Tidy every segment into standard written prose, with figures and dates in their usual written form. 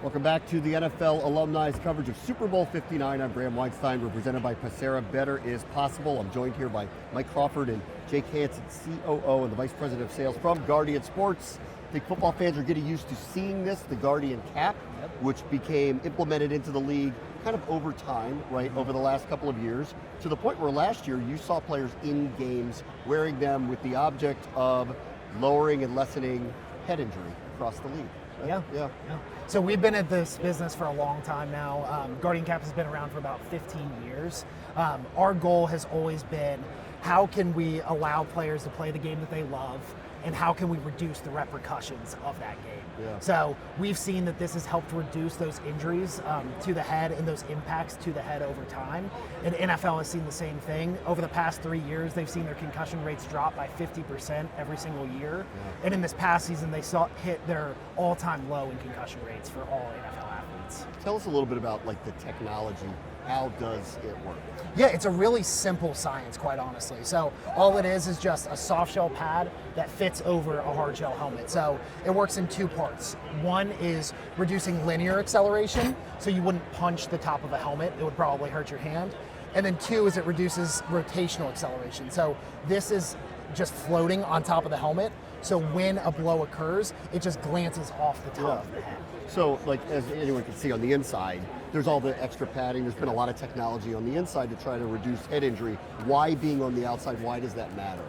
Welcome back to the NFL Alumni's coverage of Super Bowl 59. I'm Bram Weinstein. We're presented by Passera. Better is possible. I'm joined here by Mike Crawford and Jake Hansen, COO and the Vice President of Sales from Guardian Sports. I think football fans are getting used to seeing this, the Guardian cap, which became implemented into the league kind of over time, right, over the last couple of years, to the point where last year you saw players in games wearing them with the object of lowering and lessening head injury across the league. Yeah. So we've been at this business for a long time now. Guardian Cap has been around for about 15 years. Our goal has always been, how can we allow players to play the game that they love, and how can we reduce the repercussions of that game? Yeah. So we've seen that this has helped reduce those injuries to the head and those impacts to the head over time. And NFL has seen the same thing. Over the past 3 years, they've seen their concussion rates drop by 50% every single year. Yeah. And in this past season, they hit their all-time low in concussion rates for all NFL athletes. Tell us a little bit about like the technology. How does it work? Yeah, it's a really simple science, quite honestly. So all it is just a soft shell pad that fits over a hard shell helmet. So it works in two parts. One is reducing linear acceleration, so you wouldn't punch the top of a helmet. It would probably hurt your hand. And then two is it reduces rotational acceleration. So this is just floating on top of the helmet. So when a blow occurs, it just glances off the top of the head. So, like, as anyone can see on the inside, there's all the extra padding. There's been a lot of technology on the inside to try to reduce head injury. Why being on the outside? Why does that matter?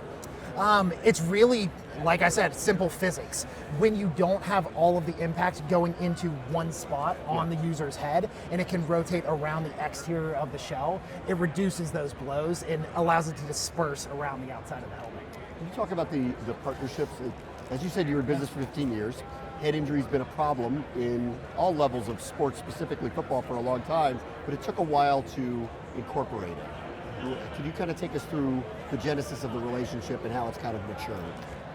It's really, like I said, simple physics. When you don't have all of the impact going into one spot on the user's head, and it can rotate around the exterior of the shell, it reduces those blows and allows it to disperse around the outside of the helmet. Can you talk about the partnerships? As you said, you were in business for 15 years. Head injury has been a problem in all levels of sports, specifically football, for a long time, but it took a while to incorporate it. Can you kind of take us through the genesis of the relationship and how it's kind of matured?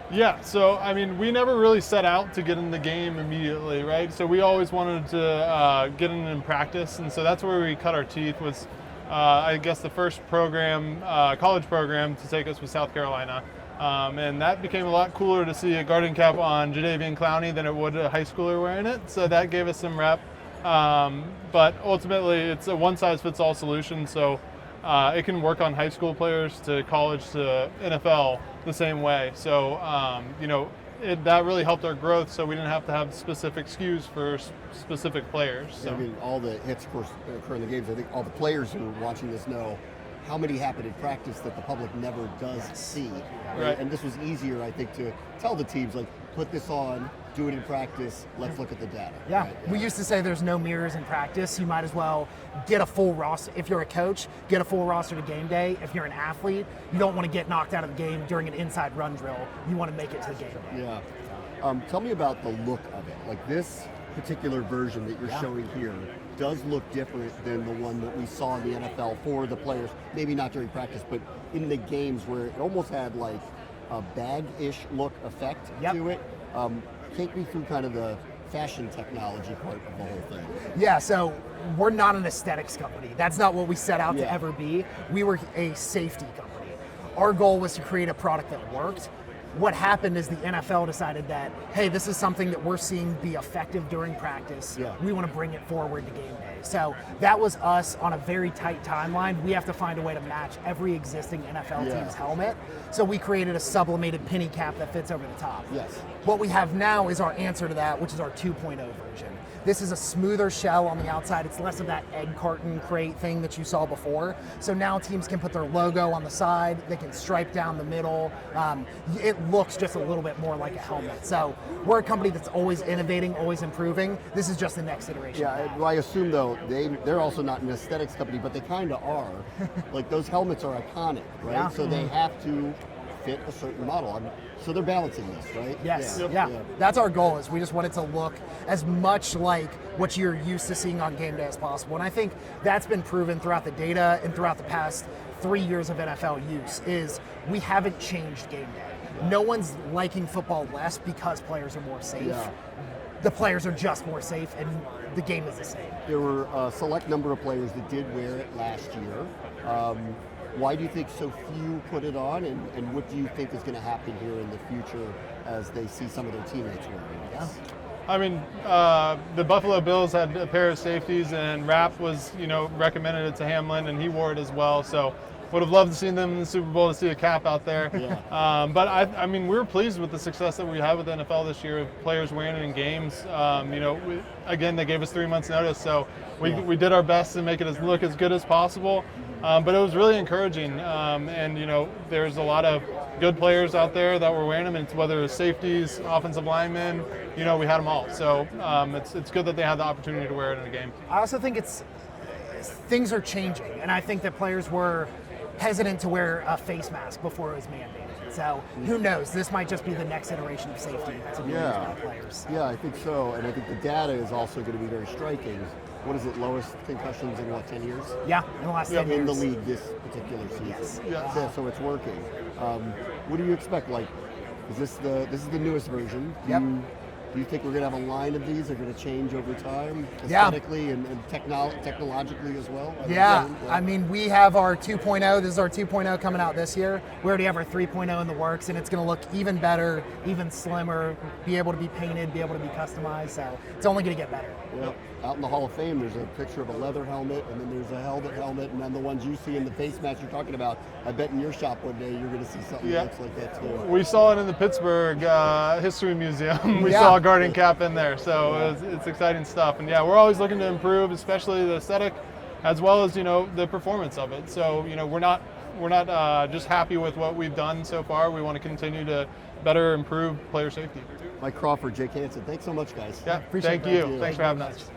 Yeah, so I mean, we never really set out to get in the game immediately, right? So we always wanted to get in practice, and so that's where we cut our teeth. Was I guess the first program, college program, to take us was South Carolina. And that became a lot cooler to see a Guardian Cap on Jadeveon Clowney than it would a high schooler wearing it. So that gave us some rep. But ultimately, it's a one-size-fits-all solution. So it can work on high school players to college to NFL the same way. So, that really helped our growth. So we didn't have to have specific SKUs for specific players. So. I mean, all the hits, of course, occur in the games. I think all the players who are watching this know how many happen in practice that the public never does see. Right. And this was easier, I think, to tell the teams, like, put this on, do it in practice, let's look at the data. Yeah, Right? we used to say there's no mirrors in practice. You might as well get a full roster. If you're a coach, get a full roster to game day. If you're an athlete, you don't want to get knocked out of the game during an inside run drill. You want to make it to the game day. Yeah. Tell me about the look of it. Like, this particular version that you're showing here does look different than the one that we saw in the NFL for the players, maybe not during practice, but in the games, where it almost had like a bag-ish look effect to it. Take me through kind of the fashion technology part of the whole thing. Yeah, so we're not an aesthetics company. That's not what we set out to ever be. We were a safety company. Our goal was to create a product that worked. What happened is the NFL decided that, hey, this is something that we're seeing be effective during practice. Yeah. We want to bring it forward to game day. So that was us on a very tight timeline. We have to find a way to match every existing NFL team's helmet. So we created a sublimated penny cap that fits over the top. Yes. What we have now is our answer to that, which is our 2.0 version. This is a smoother shell on the outside. It's less of that egg carton crate thing that you saw before. So now teams can put their logo on the side. They can stripe down the middle. It looks just a little bit more like a helmet. So we're a company that's always innovating, always improving. This is just the next iteration. Yeah, well, I assume though they're also not an aesthetics company, but they kind of are. Like, those helmets are iconic, right? Yeah. So they have to fit a certain model. So they're balancing this, right? Yes, Yeah. yeah. That's our goal. Is we just want it to look as much like what you're used to seeing on game day as possible. And I think that's been proven throughout the data and throughout the past 3 years of NFL use. Is we haven't changed game day. No one's liking football less because players are more safe. Yeah. The players are just more safe, and the game is the same. There were a select number of players that did wear it last year. Why do you think so few put it on, and what do you think is going to happen here in the future as they see some of their teammates wearing it? I mean, the Buffalo Bills had a pair of safeties, and Rapp was, recommended it to Hamlin, and he wore it as well. So, would have loved to see them in the Super Bowl to see a cap out there. Yeah. But I mean, we were pleased with the success that we had with the NFL this year of players wearing it in games. Again, they gave us 3 months' notice, so we did our best to make it look as good as possible. But it was really encouraging, and there's a lot of good players out there that were wearing them, and whether it's safeties, offensive linemen, we had them all. So it's good that they had the opportunity to wear it in a game. I also think things are changing, and I think that players were hesitant to wear a face mask before it was mandated. So who knows? This might just be the next iteration of safety to be used by players. Yeah, I think so, and I think the data is also going to be very striking. What is it, lowest concussions in 10 years? Yeah, in the last 10 years. In the league this particular season. Yes. Yeah. So it's working. What do you expect? Is this the newest version? Yep. Do you think we're going to have a line of these? Are going to change over time, Yeah. aesthetically and technologically as well? I mean, we have our 2.0. This is our 2.0 coming out this year. We already have our 3.0 in the works, and it's going to look even better, even slimmer, be able to be painted, be able to be customized. So it's only going to get better. Well, out in the Hall of Fame, there's a picture of a leather helmet, and then there's a helmet, and then the ones you see in the face mask you're talking about. I bet in your shop one day you're going to see something that looks like that too. We saw it in the Pittsburgh History Museum. We Yeah. saw a Guardian cap in there, so it's exciting stuff. And we're always looking to improve, especially the aesthetic, as well as the performance of it. So we're not just happy with what we've done so far. We want to continue to better improve player safety. Mike Crawford, Jake Hansen, thanks so much, guys. Yeah, Appreciate thank it. you. Thanks for having us.